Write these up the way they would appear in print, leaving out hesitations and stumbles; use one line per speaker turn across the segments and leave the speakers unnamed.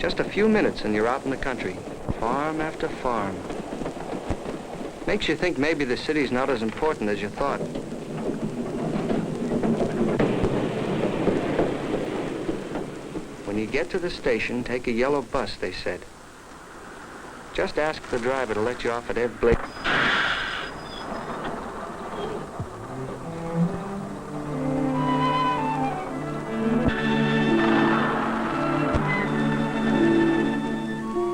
Just a few minutes and you're out in the country, farm after farm. Makes you think maybe the city's not as important as you thought. When you get to the station, take a yellow bus, they said. Just ask the driver to let you off at every place.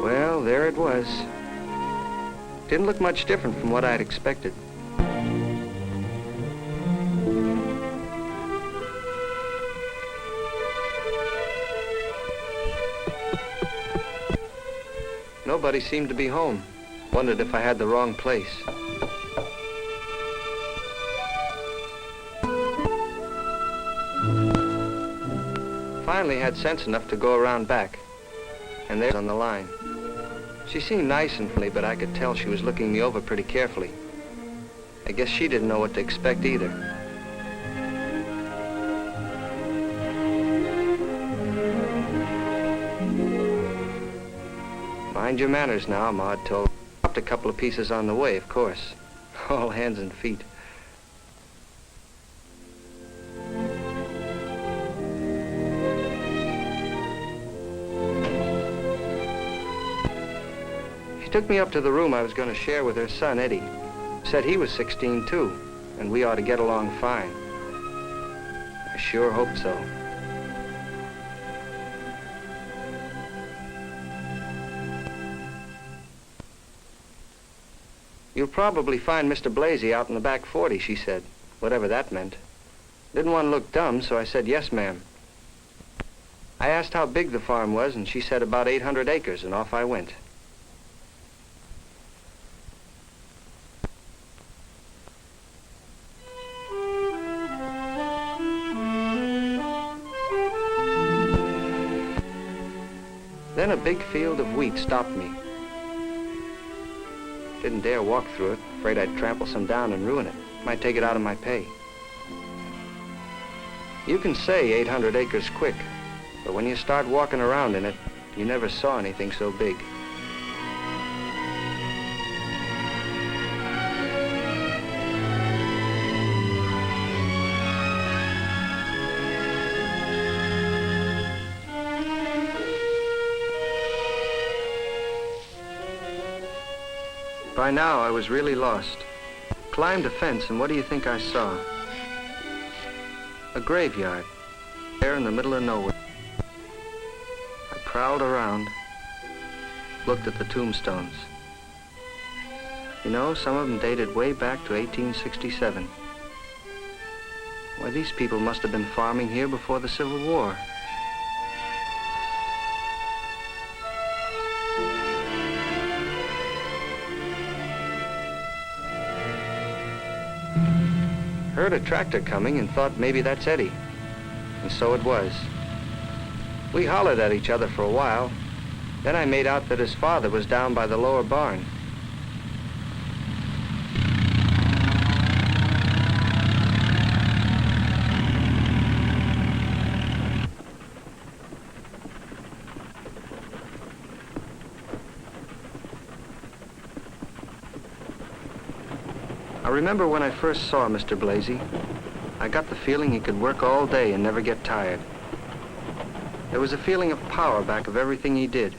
Well, there it was. Didn't look much different from what I'd expected. Nobody seemed to be home. Wondered if I had the wrong place. Finally had sense enough to go around back. And there's on the line. She seemed nice and friendly, but I could tell she was looking me over pretty carefully. I guess she didn't know what to expect either. Mind your manners now, Maud told. Dropped a couple of pieces on the way, of course. All hands and feet. She took me up to the room I was going to share with her son, Eddie. Said he was 16 too, and we ought to get along fine. I sure hope so. You'll probably find Mr. Blasey out in the back 40, she said, whatever that meant. Didn't want to look dumb, so I said, yes, ma'am. I asked how big the farm was, and she said about 800 acres, and off I went. Then a big field of wheat stopped me. Didn't dare walk through it, afraid I'd trample some down and ruin it. Might take it out of my pay. You can say 800 acres quick, but when you start walking around in it, you never saw anything so big. By now, I was really lost. Climbed a fence, and what do you think I saw? A graveyard, there in the middle of nowhere. I prowled around, looked at the tombstones. You know, some of them dated way back to 1867. Why, these people must have been farming here before the Civil War. Heard a tractor coming and thought maybe that's Eddie. And so it was. We hollered at each other for a while. Then I made out that his father was down by the lower barn. I remember when I first saw Mr. Blasey, I got the feeling he could work all day and never get tired. There was a feeling of power back of everything he did,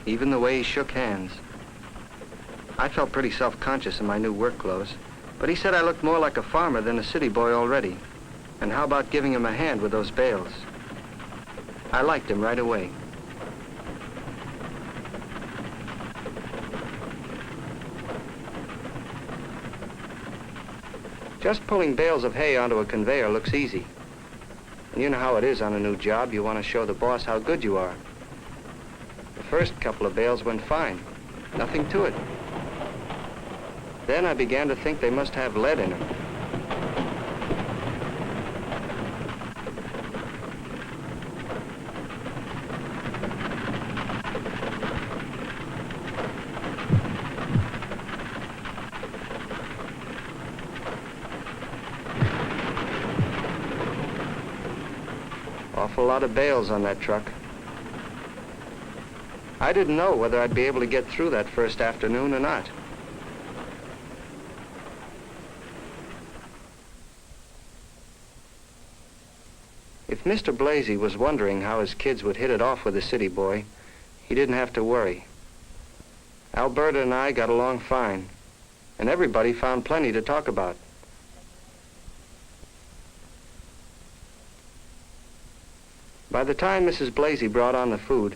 even the way he shook hands. I felt pretty self-conscious in my new work clothes, but he said I looked more like a farmer than a city boy already. And how about giving him a hand with those bales? I liked him right away. Just pulling bales of hay onto a conveyor looks easy. And you know how it is on a new job. You want to show the boss how good you are. The first couple of bales went fine. Nothing to it. Then I began to think they must have lead in them. Awful lot of bales on that truck. I didn't know whether I'd be able to get through that first afternoon or not. If Mr. Blasey was wondering how his kids would hit it off with a city boy, he didn't have to worry. Alberta and I got along fine, and everybody found plenty to talk about. By the time Mrs. Blasey brought on the food,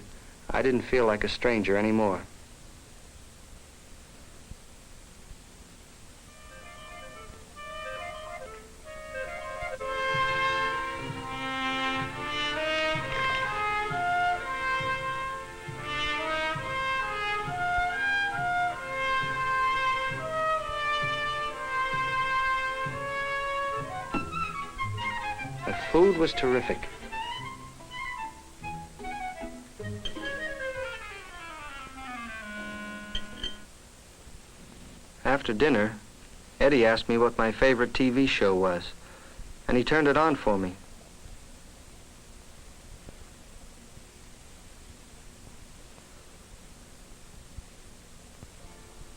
I didn't feel like a stranger anymore. The food was terrific. After dinner, Eddie asked me what my favorite TV show was, and he turned it on for me.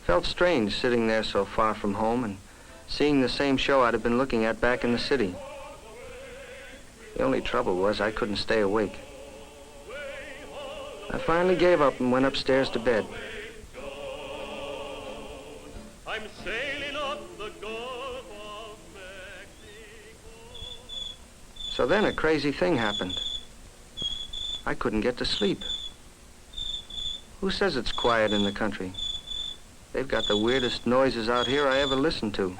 Felt strange sitting there so far from home and seeing the same show I'd have been looking at back in the city. The only trouble was I couldn't stay awake. I finally gave up and went upstairs to bed.
I'm sailing up the Gulf of Mexico.
So then a crazy thing happened. I couldn't get to sleep. Who says it's quiet in the country? They've got the weirdest noises out here I ever listened to.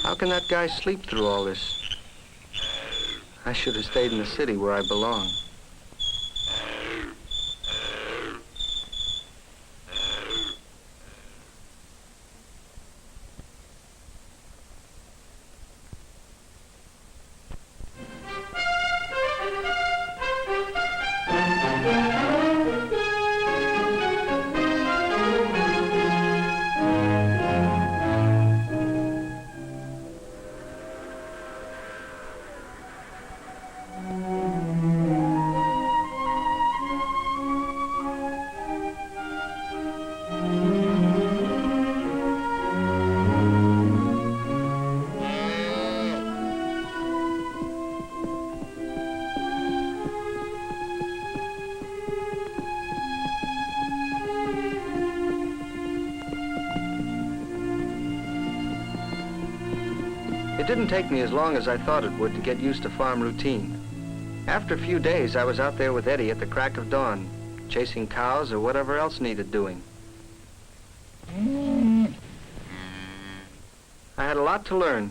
How can that guy sleep through all this? I should have stayed in the city where I belong. It didn't take me as long as I thought it would to get used to farm routine. After a few days, I was out there with Eddie at the crack of dawn, chasing cows or whatever else needed doing. I had a lot to learn.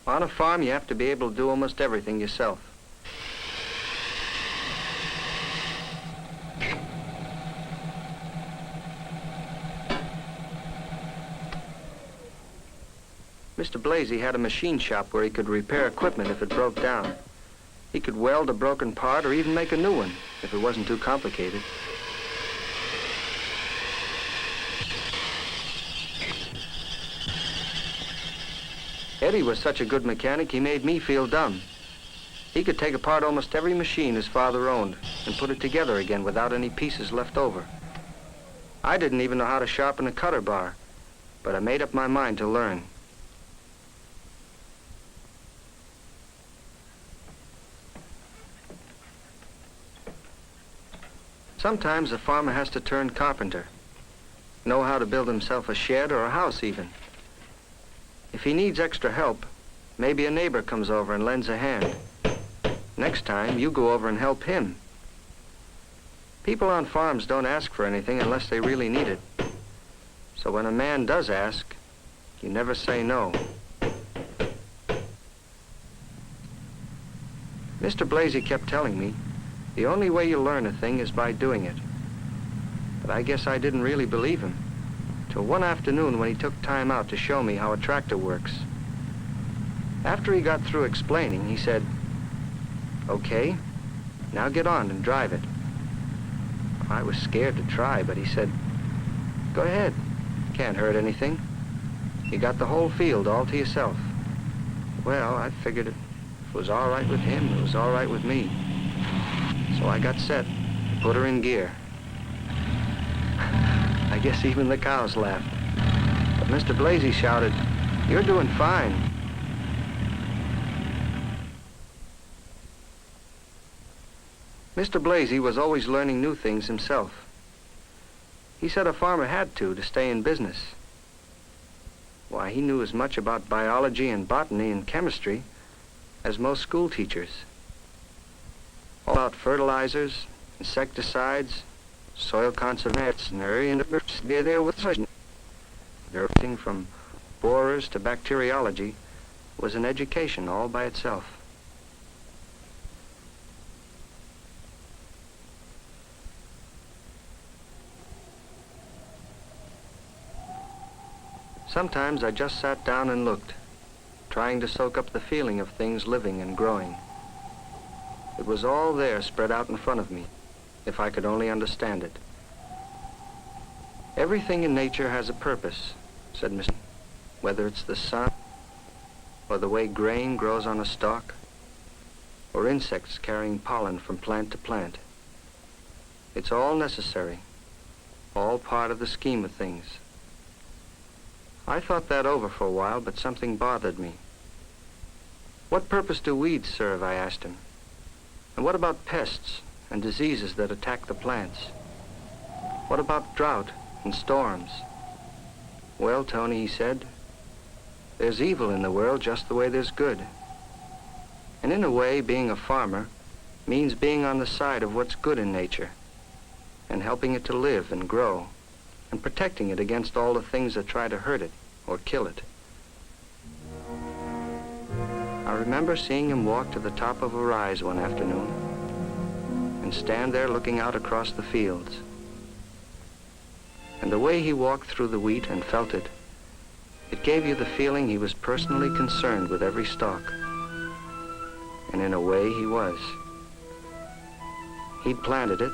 On a farm, you have to be able to do almost everything yourself. Mr. Blasey had a machine shop where he could repair equipment if it broke down. He could weld a broken part or even make a new one if it wasn't too complicated. Eddie was such a good mechanic, he made me feel dumb. He could take apart almost every machine his father owned and put it together again without any pieces left over. I didn't even know how to sharpen a cutter bar, but I made up my mind to learn. Sometimes a farmer has to turn carpenter, know how to build himself a shed or a house even. If he needs extra help, maybe a neighbor comes over and lends a hand. Next time, you go over and help him. People on farms don't ask for anything unless they really need it. So when a man does ask, you never say no. Mr. Blasey kept telling me, the only way you learn a thing is by doing it. But I guess I didn't really believe him, till one afternoon when he took time out to show me how a tractor works. After he got through explaining, he said, "Okay, now get on and drive it." I was scared to try, but he said, "Go ahead, can't hurt anything. You got the whole field all to yourself." Well, I figured if it was all right with him, it was all right with me. So I got set, put her in gear. I guess even the cows laughed. But Mr. Blasey shouted, "You're doing fine." Mr. Blasey was always learning new things himself. He said a farmer had to stay in business. Why, he knew as much about biology and botany and chemistry as most school teachers. All about fertilizers, insecticides, soil conservation, everything from borers to bacteriology was an education all by itself. Sometimes I just sat down and looked, trying to soak up the feeling of things living and growing. It was all there spread out in front of me, if I could only understand it. Everything in nature has a purpose, said Mr. Whether it's the sun, or the way grain grows on a stalk, or insects carrying pollen from plant to plant. It's all necessary, all part of the scheme of things. I thought that over for a while, but something bothered me. What purpose do weeds serve, I asked him. And what about pests and diseases that attack the plants? What about drought and storms? Well, Tony, he said, there's evil in the world just the way there's good. And in a way, being a farmer means being on the side of what's good in nature and helping it to live and grow and protecting it against all the things that try to hurt it or kill it. I remember seeing him walk to the top of a rise one afternoon and stand there looking out across the fields. And the way he walked through the wheat and felt it, it gave you the feeling he was personally concerned with every stalk. And in a way, he was. He'd planted it.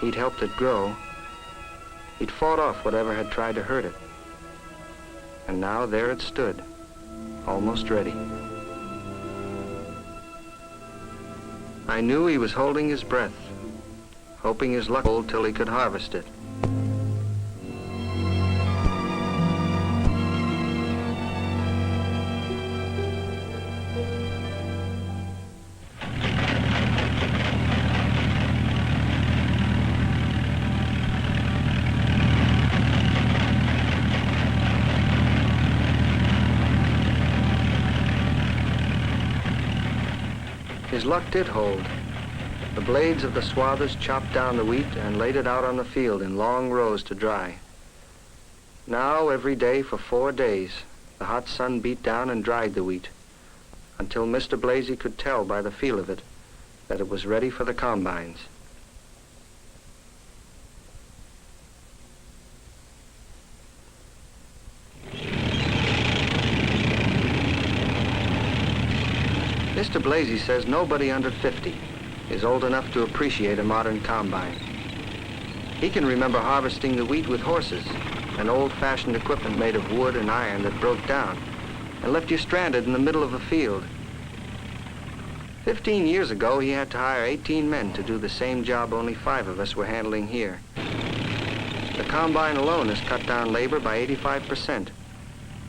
He'd helped it grow. He'd fought off whatever had tried to hurt it. And now there it stood, almost ready. I knew he was holding his breath, hoping his luck would hold till he could harvest it. His luck did hold. The blades of the swathers chopped down the wheat and laid it out on the field in long rows to dry. Now, every day for 4 days, the hot sun beat down and dried the wheat, until Mr. Blasey could tell by the feel of it that it was ready for the combines. Mr. Blasey says nobody under 50 is old enough to appreciate a modern combine. He can remember harvesting the wheat with horses and old-fashioned equipment made of wood and iron that broke down and left you stranded in the middle of a field. 15 years ago, he had to hire 18 men to do the same job only 5 of us were handling here. The combine alone has cut down labor by 85%,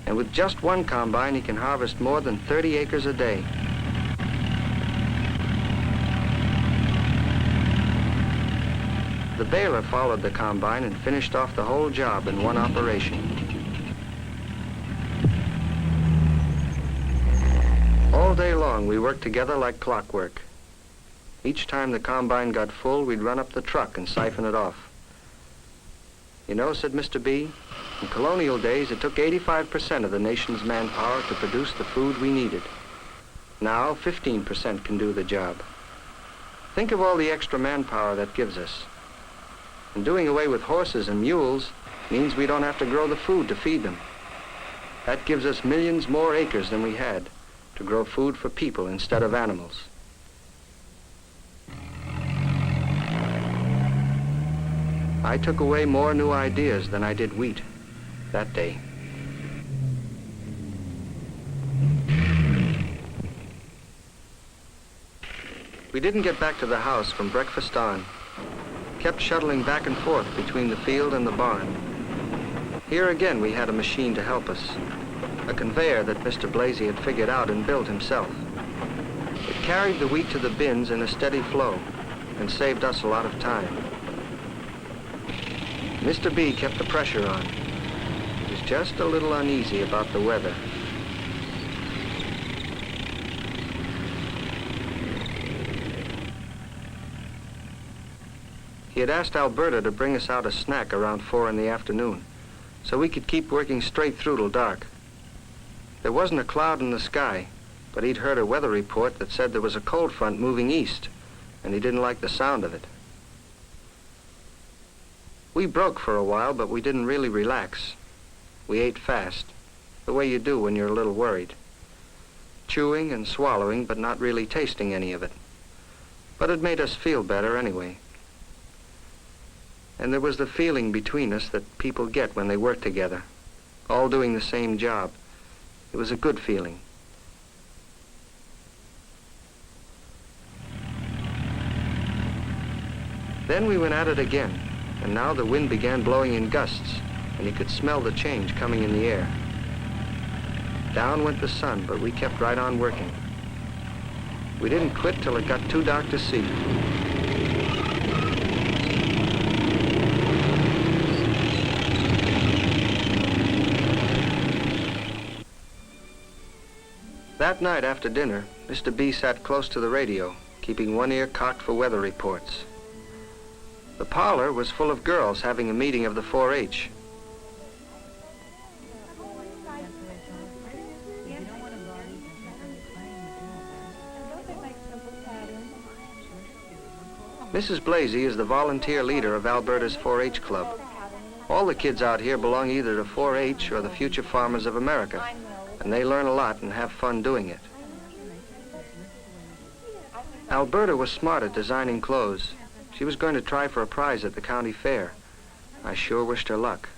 and with just one combine, he can harvest more than 30 acres a day. The baler followed the combine and finished off the whole job in one operation. All day long, we worked together like clockwork. Each time the combine got full, we'd run up the truck and siphon it off. You know, said Mr. B, in colonial days, it took 85% of the nation's manpower to produce the food we needed. Now, 15% can do the job. Think of all the extra manpower that gives us. And doing away with horses and mules means we don't have to grow the food to feed them. That gives us millions more acres than we had to grow food for people instead of animals. I took away more new ideas than I did wheat that day. We didn't get back to the house from breakfast on. Kept shuttling back and forth between the field and the barn. Here again we had a machine to help us, a conveyor that Mr. Blasey had figured out and built himself. It carried the wheat to the bins in a steady flow and saved us a lot of time. Mr. B kept the pressure on. He was just a little uneasy about the weather. He had asked Alberta to bring us out a snack around 4 in the afternoon, so we could keep working straight through till dark. There wasn't a cloud in the sky, but he'd heard a weather report that said there was a cold front moving east, and he didn't like the sound of it. We broke for a while, but we didn't really relax. We ate fast, the way you do when you're a little worried. Chewing and swallowing, but not really tasting any of it. But it made us feel better anyway. And there was the feeling between us that people get when they work together, all doing the same job. It was a good feeling. Then we went at it again, and now the wind began blowing in gusts, and you could smell the change coming in the air. Down went the sun, but we kept right on working. We didn't quit till it got too dark to see. That night after dinner, Mr. B sat close to the radio, keeping one ear cocked for weather reports. The parlor was full of girls having a meeting of the 4-H. Mrs. Blasey is the volunteer leader of Alberta's 4-H club. All the kids out here belong either to 4-H or the Future Farmers of America, and they learn a lot and have fun doing it. Alberta was smart at designing clothes. She was going to try for a prize at the county fair. I sure wished her luck.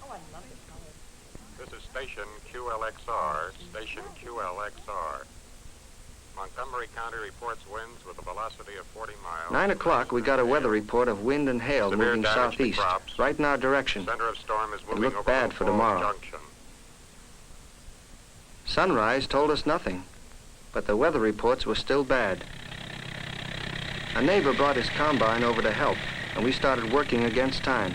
This is station QLXR, station QLXR. Montgomery County reports winds with a velocity of 40 miles.
9 o'clock, we got a weather report of wind and hail
Severe
moving
damage to
southeast,
crops.
right in our direction.
Center of storm is moving
looked
over
bad for
Falls
tomorrow.
Junction.
Sunrise told us nothing, but the weather reports were still bad. A neighbor brought his combine over to help, and we started working against time.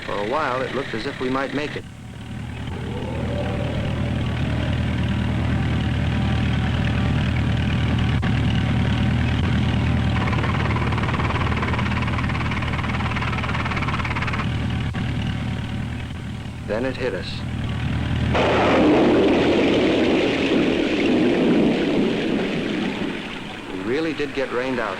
For a while, it looked as if we might make it. Then it hit us. We really did get rained out.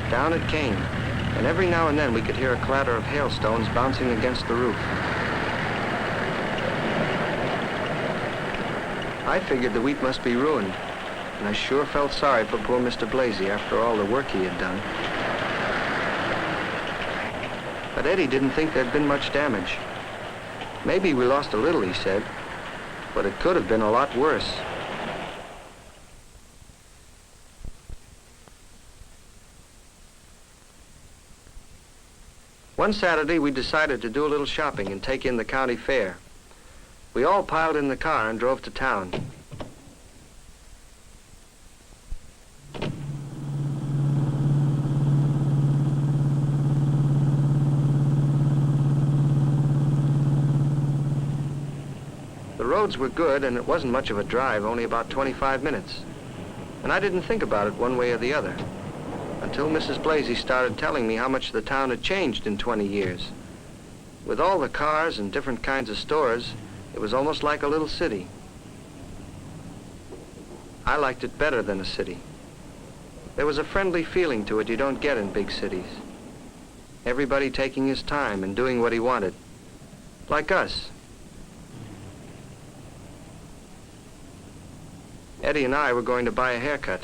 Down it came, and every now and then we could hear a clatter of hailstones bouncing against the roof. I figured the wheat must be ruined, and I sure felt sorry for poor Mr. Blasey after all the work he had done. But Eddie didn't think there'd been much damage. Maybe we lost a little, he said, but it could have been a lot worse. One Saturday, we decided to do a little shopping and take in the county fair. We all piled in the car and drove to town. The roads were good, and it wasn't much of a drive, only about 25 minutes. And I didn't think about it one way or the other, until Mrs. Blasey started telling me how much the town had changed in 20 years. With all the cars and different kinds of stores, it was almost like a little city. I liked it better than a city. There was a friendly feeling to it you don't get in big cities. Everybody taking his time and doing what he wanted. Like us. Eddie and I were going to buy a haircut.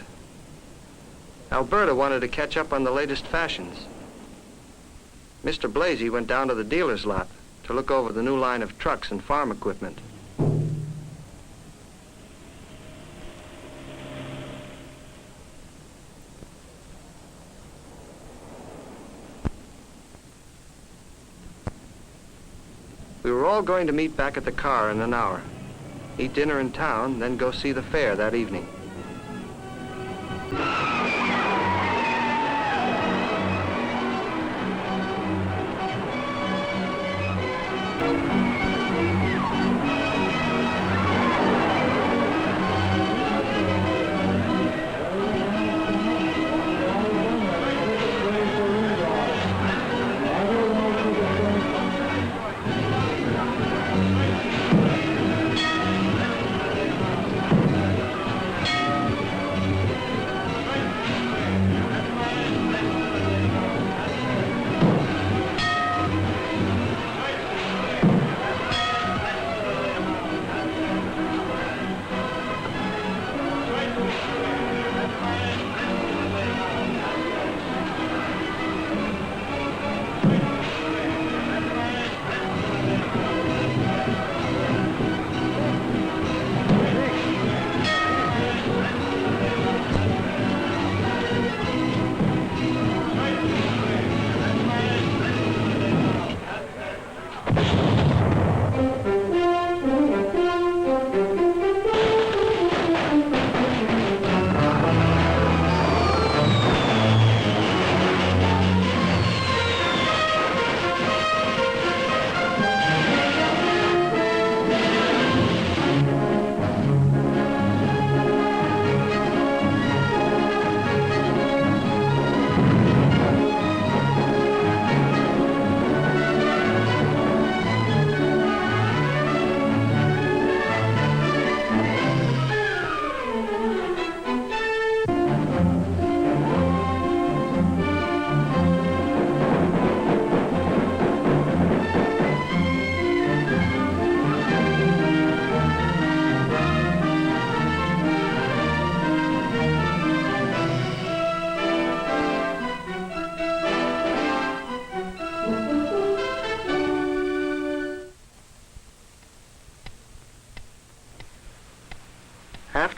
Alberta wanted to catch up on the latest fashions. Mr. Blasey went down to the dealer's lot to look over the new line of trucks and farm equipment. We were all going to meet back at the car in an hour, eat dinner in town, then go see the fair that evening.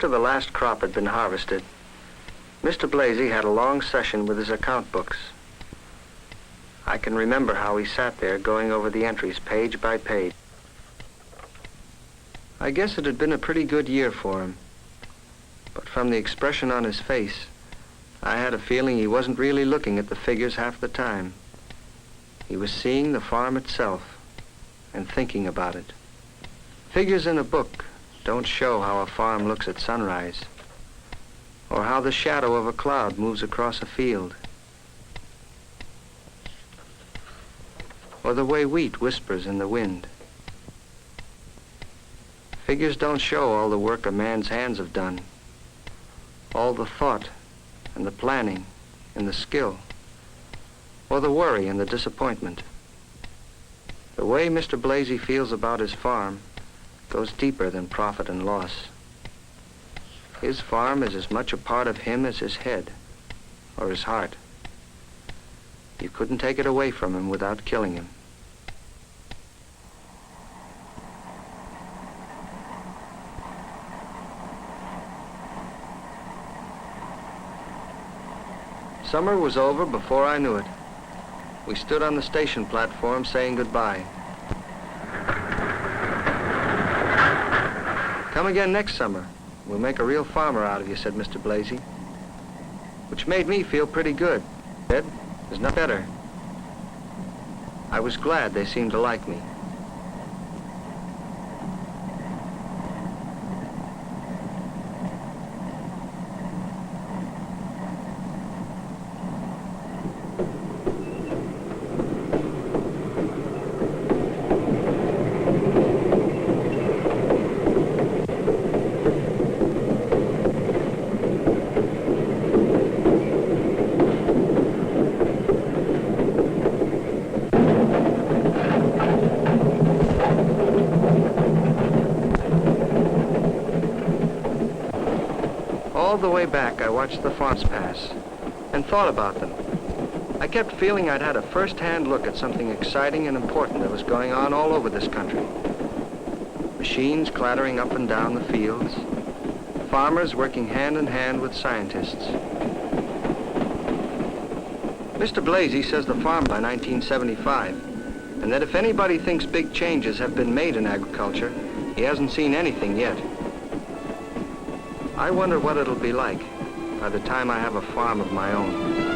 After the last crop had been harvested, Mr. Blasey had a long session with his account books. I can remember how he sat there going over the entries page by page. I guess it had been a pretty good year for him, but from the expression on his face, I had a feeling he wasn't really looking at the figures half the time. He was seeing the farm itself and thinking about it. Figures in a book don't show how a farm looks at sunrise, or how the shadow of a cloud moves across a field, or the way wheat whispers in the wind. Figures don't show all the work a man's hands have done, all the thought and the planning and the skill, or the worry and the disappointment. The way Mr. Blasey feels about his farm goes deeper than profit and loss. His farm is as much a part of him as his head or his heart. You couldn't take it away from him without killing him. Summer was over before I knew it. We stood on the station platform saying goodbye. Come again next summer. We'll make a real farmer out of you, said Mr. Blasey. Which made me feel pretty good. Said, there's nothing better. I was glad they seemed to like me. the way back, I watched the farms pass and thought about them. I kept feeling I'd had a first-hand look at something exciting and important that was going on all over this country. Machines clattering up and down the fields, farmers working hand in hand with scientists. Mr. Blasey says the farm by 1975, and that if anybody thinks big changes have been made in agriculture, he hasn't seen anything yet. I wonder what it'll be like by the time I have a farm of my own.